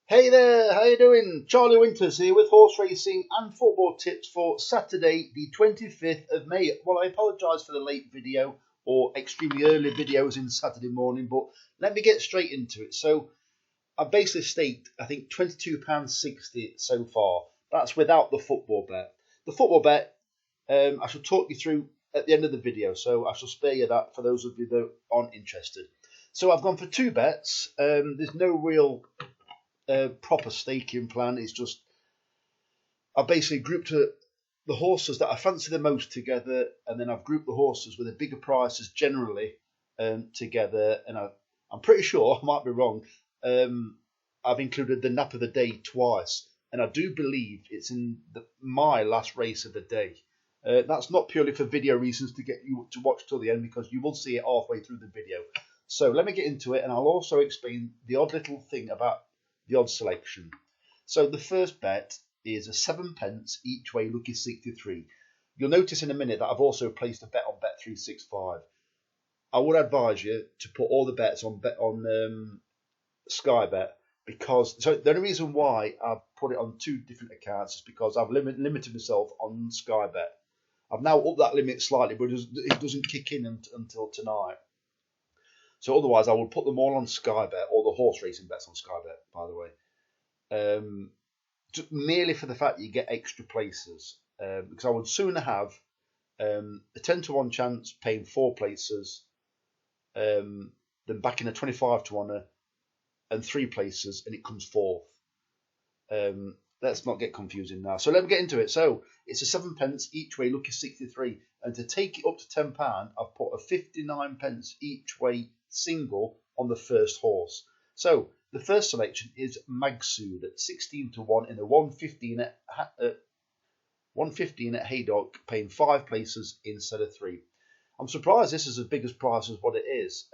Hey there, how you doing? Charlie Winters here with horse racing and football tips for Saturday the 25th of May. Well, I apologise for the late video or extremely early videos in Saturday morning, but let me get straight into it. So I've basically staked, I think, £22.60 so far. That's without the football bet. The football bet, I shall talk you through at the end of the video, so I shall spare you that for those of you that aren't interested. So I've gone for two bets. There's no real proper staking plan. It's just I've basically grouped the horses that I fancy the most together, and then I've grouped the horses with the bigger prices generally together. And I'm pretty sure, I might be wrong, I've included the nap of the day twice, and I do believe it's in my last race of the day. That's not purely for video reasons to get you to watch till the end, because you will see it halfway through the video. So let me get into it, and I'll also explain the odd little thing about the odd selection. So the first bet is a 7p each way, lucky 63. You'll notice in a minute that I've also placed a bet on Bet365. I would advise you to put all the bets on Sky Bet, because the only reason why I've put it on two different accounts is because I've limited myself on Sky Bet. I've now upped that limit slightly, but it doesn't kick in until tonight. So otherwise, I would put them all on Sky Bet, or the horse racing bets on Sky Bet, by the way. Just merely for the fact that you get extra places. Because I would sooner have a 10 to 1 chance paying 4 places than backing a 25 to 1 and 3 places and it comes fourth. Let's not get confusing now. So let me get into it. So it's a 7p each way, lucky 63. And to take it up to £10, I've put a 59p each way single on the first horse. So the first selection is Magsood at 16 to 1 in the 115 at Haydock, paying 5 places instead of 3. I'm surprised this is as big a price as what it is.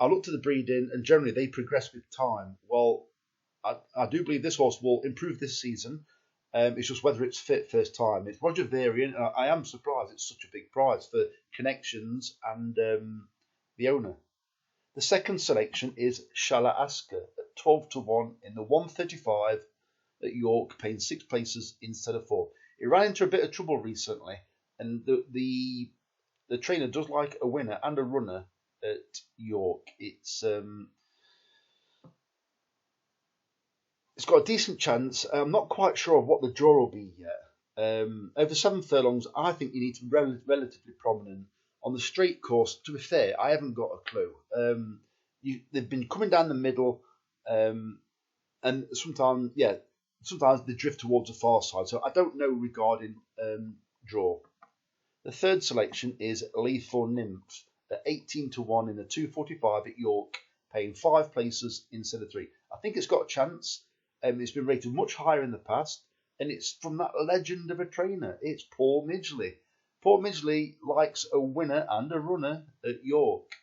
I looked at the breeding, and generally they progress with time. Well, I do believe this horse will improve this season. It's just whether it's fit first time. It's Roger Varian. I am surprised it's such a big price for connections and the owner. The second selection is Shala Asker at 12 to 1 in the 135 at York, paying 6 places instead of 4. It ran into a bit of trouble recently, and the trainer does like a winner and a runner at York. It's got a decent chance. I'm not quite sure of what the draw will be yet. Over 7 furlongs, I think you need to be relatively prominent. On the straight course, to be fair, I haven't got a clue. They've been coming down the middle, and sometimes they drift towards the far side. So I don't know regarding draw. The third selection is Lethal Nymph at 18 to 1 in the 245 at York, paying 5 places instead of 3. I think it's got a chance. It's been rated much higher in the past, and it's from that legend of a trainer. It's Paul Midgley. Paul Midgley likes a winner and a runner at York.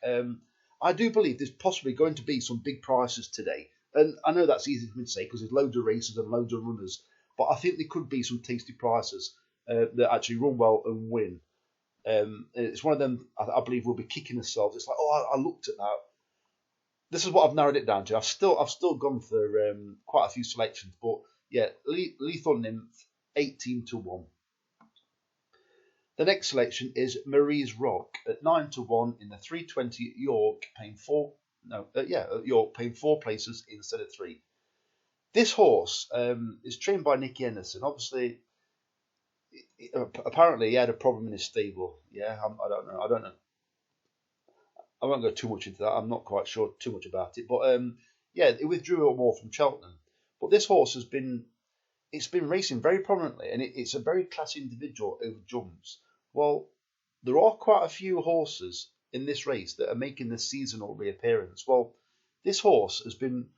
I do believe there's possibly going to be some big prices today. And I know that's easy for me to say because there's loads of races and loads of runners. But I think there could be some tasty prices that actually run well and win. It's one of them I believe will be kicking themselves. It's like, I looked at that. This is what I've narrowed it down to. I've still gone for quite a few selections. But yeah, Lethal Nymph, 18 to 1. The next selection is Marie's Rock at 9 to 1 in the 320 at York, paying 4 places instead of 3. This horse is trained by Nicky Henderson. Obviously, apparently he had a problem in his stable. Yeah, I don't know. I won't go too much into that. I'm not quite sure too much about it. But it withdrew more from Cheltenham. But this horse has been racing very prominently, and it's a very classy individual over jumps. Well, there are quite a few horses in this race that are making the seasonal reappearance. Well, this horse has been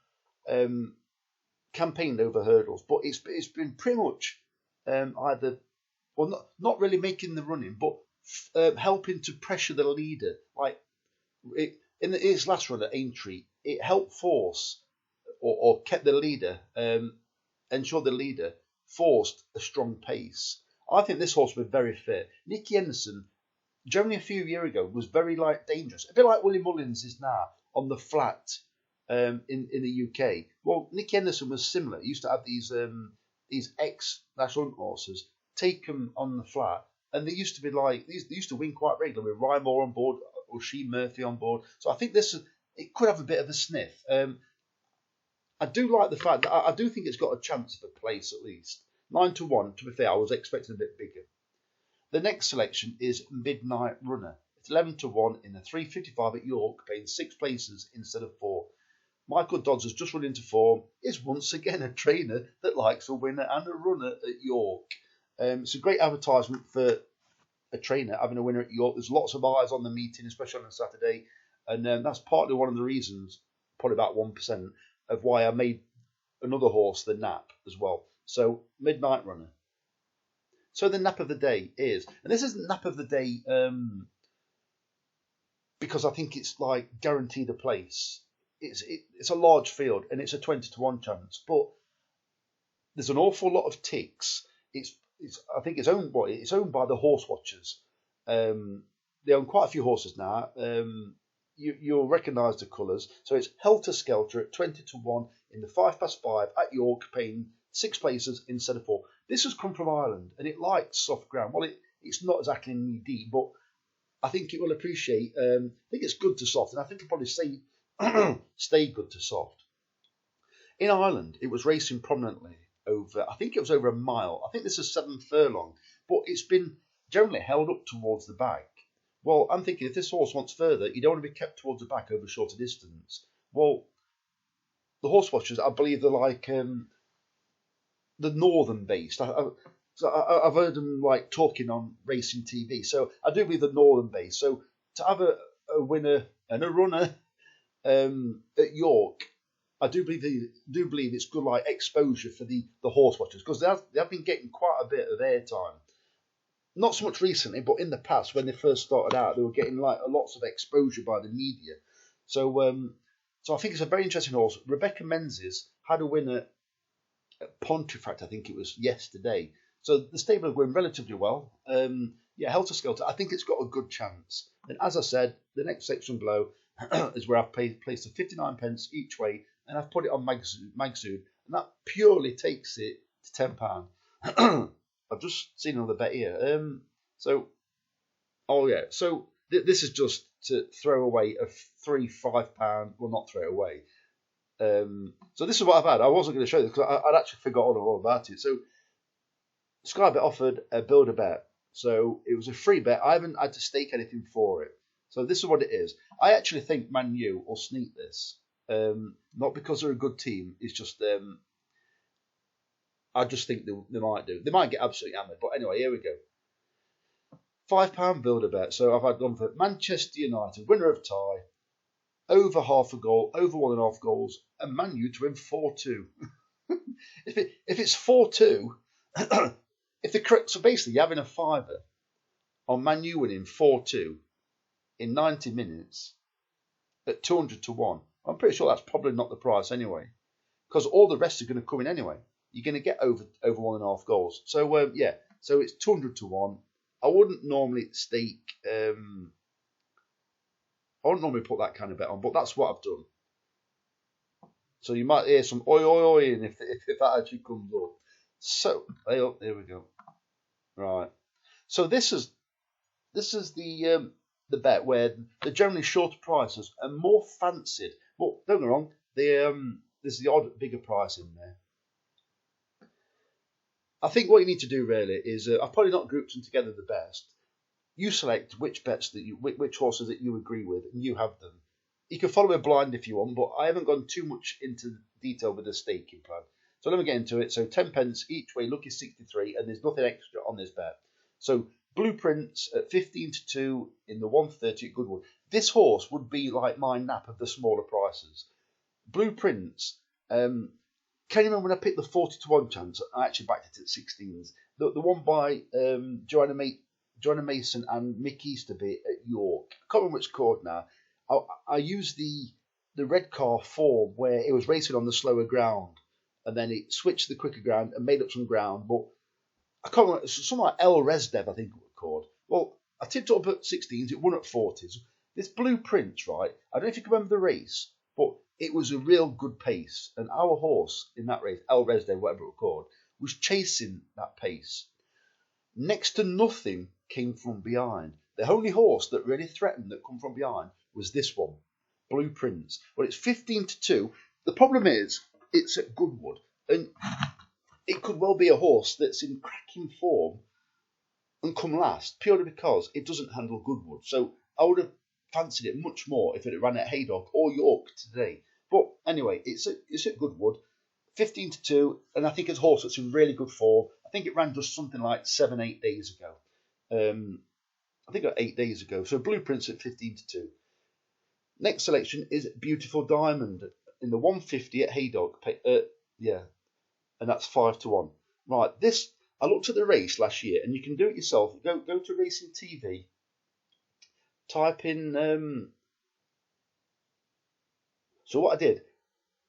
campaigned over hurdles, but it's been pretty much either, well, not really making the running, but helping to pressure the leader. Like in its last run at Aintree, it helped force or kept the leader, ensured the leader forced a strong pace. I think this horse was very fit. Nicky Henderson, generally a few years ago, was very dangerous, a bit like Willie Mullins is now on the flat in the UK. Well, Nicky Henderson was similar. He used to have these ex-National Hunt horses, take them on the flat, and they used to be like they used to win quite regularly with Ryan Moore on board or Sheen Murphy on board. So I think it could have a bit of a sniff. I do like the fact that I do think it's got a chance of a place at least. 9-1. To be fair, I was expecting a bit bigger. The next selection is Midnight Runner. It's 11-1 in the 355 at York, paying 6 places instead of 4. Michael Dodds has just run into form. Is once again a trainer that likes a winner and a runner at York. It's a great advertisement for a trainer having a winner at York. There's lots of eyes on the meeting, especially on a Saturday, and that's partly one of the reasons, probably about 1%, of why I made another horse the Nap as well. So Midnight Runner. So the nap of the day is, and this isn't nap of the day because I think it's like guaranteed a place. It's a large field and it's a 20-1 chance, but there's an awful lot of ticks. I think it's owned by the horse watchers. They own quite a few horses now. You'll recognise the colours. So it's Helter Skelter at 20-1 in the 5-5 at York, paying 6 places instead of 4. This has come from Ireland and it likes soft ground. Well, it's not exactly knee deep, but I think it will appreciate. I think it's good to soft, and I think it'll probably stay good to soft. In Ireland, it was racing prominently over. I think it was over a mile. I think this is 7 furlong, but it's been generally held up towards the back. Well, I'm thinking if this horse wants further, you don't want to be kept towards the back over a shorter distance. Well, the horse watchers, I believe they're like the northern based. I've heard them like talking on racing TV, so I do believe the northern based. So to have a winner and a runner at York, I do believe it's good like exposure for the horse watchers, because they have been getting quite a bit of airtime. Not so much recently, but in the past when they first started out, they were getting like lots of exposure by the media. So I think it's a very interesting horse. Rebecca Menzies had a winner at Pontefract, I think it was yesterday. So the stable are going relatively well. Helter Skelter, I think it's got a good chance. And as I said, the next section below is where I've placed a 59 pence each way, and I've put it on Magsood, and that purely takes it to £10. I've just seen another bet here. So this is just to throw away a £3-5. Well, not throw it away. So this is what I've had. I wasn't going to show this because I'd actually forgotten all about it. So Sky Bet offered a build a bet. So it was a free bet. I haven't had to stake anything for it. So this is what it is. I actually think Man U will sneak this. Not because they're a good team. It's just I just think they might do. They might get absolutely hammered. But anyway, here we go. £5 build a bet. So I've had gone for Manchester United, winner of tie, over half a goal, over 1.5 goals, and Man U to win 4-2. If it's 4-2, so basically you're having a fiver on Man U winning 4-2 in 90 minutes at 200-1. I'm pretty sure that's probably not the price anyway, because all the rest are going to come in anyway. You're going to get over 1.5 goals. So so it's 200-1. I wouldn't normally stake. I wouldn't normally put that kind of bet on, but that's what I've done. So you might hear some oi oi oi, and if that actually comes up. So here we go. Right. So this is the bet where they're generally shorter prices and more fancied. But don't get me wrong, there's the odd bigger price in there. I think what you need to do really is I've probably not grouped them together the best. You select which bets which horses that you agree with, and you have them. You can follow a blind if you want, but I haven't gone too much into detail with the staking plan. So let me get into it. So 10 pence each way, lucky 63, and there's nothing extra on this bet. So Blueprints at 15-2 in the 130 at Goodwood. This horse would be like my Nap of the smaller prices. Blueprints. Can you remember when I picked the 40-1 chance? I actually backed it at 16s. The one by Joanna Mason and Mick Easterby at York. I can't remember which called now. I used the red car form where it was racing on the slower ground, and then it switched to the quicker ground and made up some ground. But I can't remember. Something like El Resdev, I think it was called. Well, I tipped up at 16s. It won at 40s. This Blueprints, right? I don't know if you can remember the race, but it was a real good pace. And our horse in that race, El Resde, whatever it was called, was chasing that pace. Next to nothing came from behind. The only horse that really threatened that come from behind was this one, Blueprints. Well, it's 15-2. The problem is, it's at Goodwood, and it could well be a horse that's in cracking form and come last, purely because it doesn't handle Goodwood. So I would have fancied it much more if it ran at Haydock or York today. But anyway, it's at Goodwood, 15-2, and I think it's a horse that's in really good form. I think it ran just something like 7-8 days ago. I think 8 days ago. So Blueprints at 15-2. Next selection is Beautiful Diamond in the 150 at Haydock. And that's 5-1. Right, this I looked at the race last year, and you can do it yourself. Go to Racing TV. Type in. So what I did.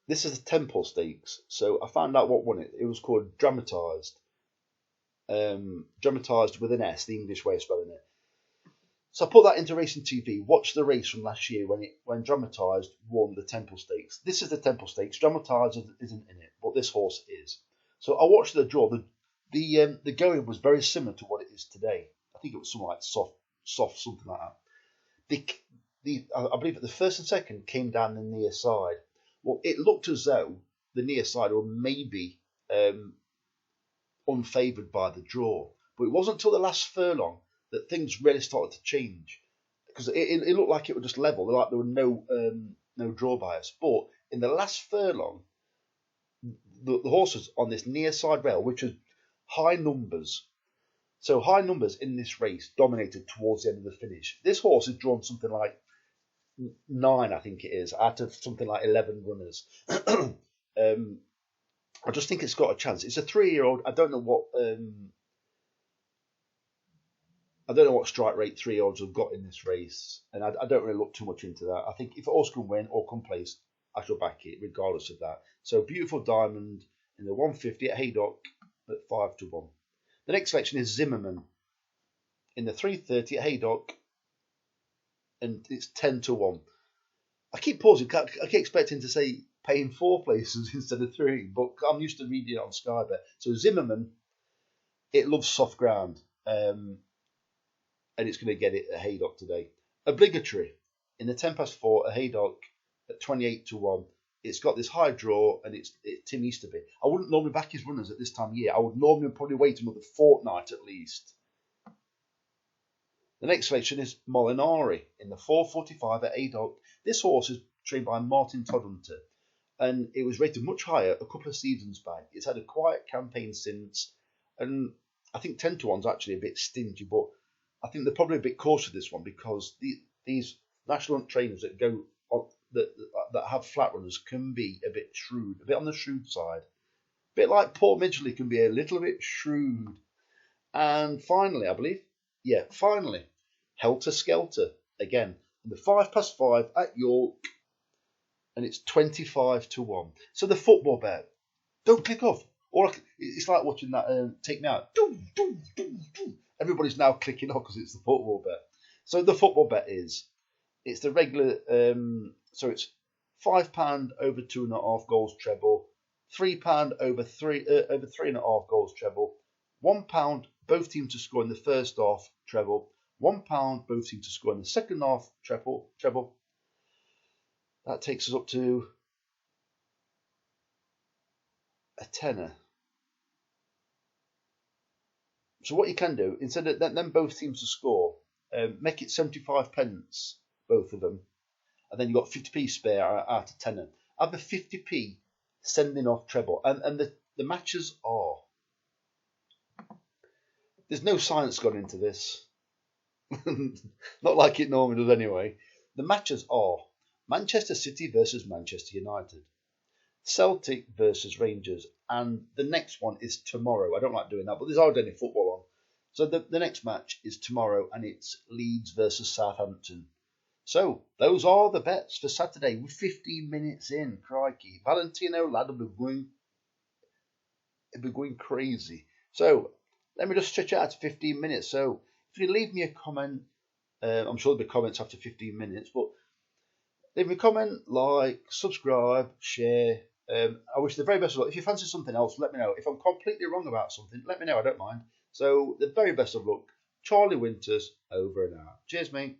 This is the Temple Stakes. So I found out what won it. It was called Dramatised. Dramatised with an S, the English way of spelling it. So I put that into Racing TV. Watch the race from last year when Dramatised won the Temple Stakes. This is the Temple Stakes. Dramatised isn't in it, but this horse is. So I watched the draw. The going was very similar to what it is today. I think it was something like soft, something like that. I believe that the first and second came down the near side. Well, it looked as though the near side were maybe unfavoured by the draw, but it wasn't until the last furlong that things really started to change, because it looked like it was just level, like there were no draw bias. But in the last furlong, the horses on this near side rail, which was high numbers, so high numbers in this race dominated towards the end of the finish. This horse has drawn something like 9, I think it is, out of something like 11 runners. I just think it's got a chance. It's a 3-year-old. I don't know what strike rate 3-year-olds have got in this race, and I don't really look too much into that. I think if a horse can win or come place, I shall back it regardless of that. So Beautiful Diamond in the 150 at Haydock at 5-1. The next selection is Zimmerman in the 330 at Haydock, and it's 10-1. I keep pausing. I keep expecting to say paying 4 places instead of 3, but I'm used to reading it on Sky Bet. So Zimmerman, it loves soft ground, and it's going to get it at Haydock today. Obligatory in the 10-4 at Haydock at 28-1. It's got this high draw, and it's Tim Easterby. I wouldn't normally back his runners at this time of year. I would normally probably wait another fortnight at least. The next selection is Molinari in the 445 at Haydock. This horse is trained by Martin Todhunter, and it was rated much higher a couple of seasons back. It's had a quiet campaign since, and I think 10-1 is actually a bit stingy, but I think they're probably a bit cautious with this one, because these national hunt trainers that go on, that have flat runners can be a bit shrewd, a bit on the shrewd side. A bit like Paul Midgley can be a little bit shrewd. And finally, I believe, finally, Helter Skelter again in the 5-5 at York, and it's 25-1. So the football bet, don't click off. Or it's like watching that Take Me Out. Everybody's now clicking off because it's the football bet. So the football bet it's the regular. So it's £5 over 2.5 goals treble, £3 over 3.5 goals treble, £1 both teams to score in the first half treble, £1 both teams to score in the second half treble. That takes us up to a tenner. So what you can do, instead of them both teams to score, make it 75 pence, both of them, and then you've got 50p spare out of tenner. Have the 50p sending off treble, and the matches are. There's no science gone into this. Not like it normally does anyway. The matches are Manchester City versus Manchester United, Celtic versus Rangers, and the next one is tomorrow. I don't like doing that, but there's hardly any football on. So the next match is tomorrow, and it's Leeds versus Southampton. So those are the bets for Saturday. We're 15 minutes in. Crikey. Valentino, lad, will be going crazy. So let me just stretch it out to 15 minutes. So if you leave me a comment, I'm sure there'll be comments after 15 minutes, but Leave me a comment, like, subscribe, share. I wish the very best of luck. If you fancy something else, let me know. If I'm completely wrong about something, let me know. I don't mind. So the very best of luck. Charlie Winters, over and out. Cheers, mate.